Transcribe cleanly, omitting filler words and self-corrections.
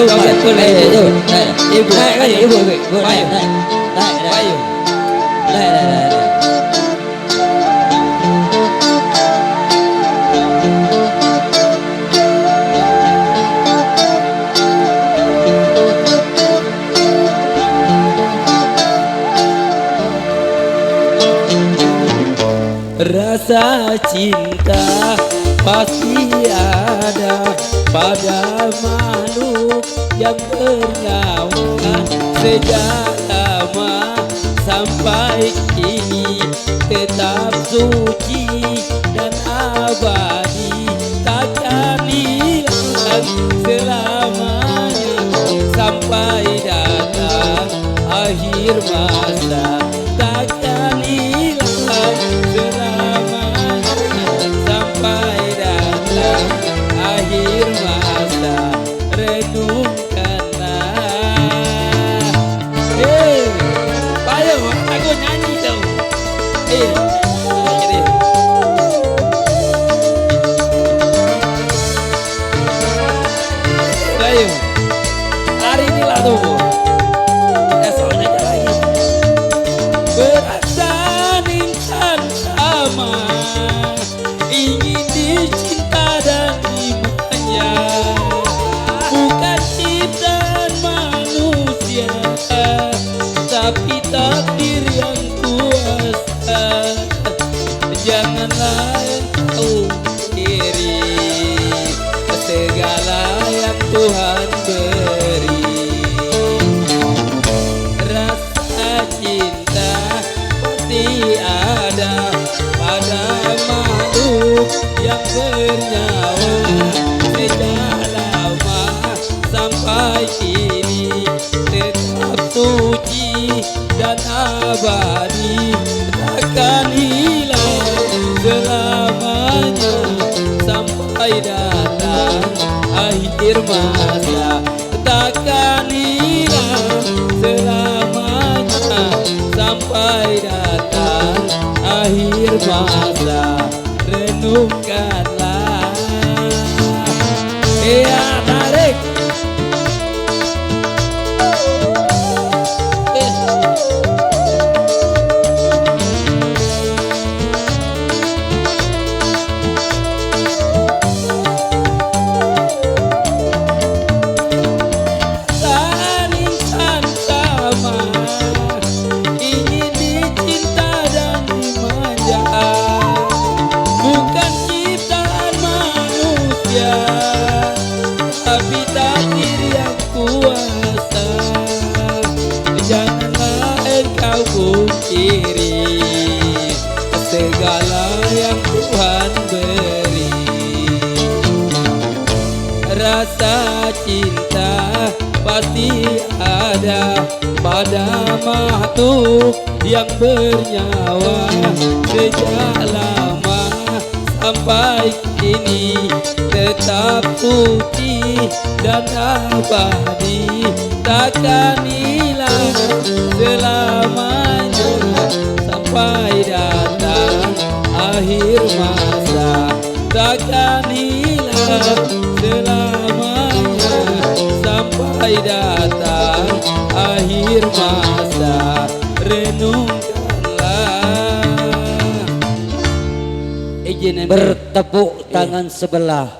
Joget boleh itu. Ibu, Ibu, ibu. ayo, ayo. Rasa cinta pasti ada pada makhluk yang bernyawa sejak lama sampai kini, tetap suci dan abadi, takkan hilang selamanya sampai datang akhir masa, takkan hilang selamanya sampai datang akhir masa. Renungkanlah. Ayo aku nyanyi dong. Ayo, hari ini lah tuh. Esoknya aja lagi. Perasaan insan sama, ingin dicinta dan dimanja, bukan ciptaan manusia, tapi takdir yang kuasa. Janganlah engkau iri segala yang Tuhan beri. Rasa cinta pasti ada pada makhluk yang bernyawa sejak lama sampai kini, tetap suci dan abadi, takkan hilang selamanya sampai datang akhir masa, takkan hilang selamanya sampai datang akhir masa. Renungkanlah. Ya tarik. Tapi takdir yang kuasa, janganlah engkau pungkiri segala yang Tuhan beri. Rasa cinta pasti ada pada makhluk yang bernyawa sejak lama sampai kini, tetap suci dan abadi, takkan hilang selamanya sampai datang akhir masa, takkan hilang selamanya sampai datang akhir masa. Renungkanlah. Izin Bertepuk tangan sebelah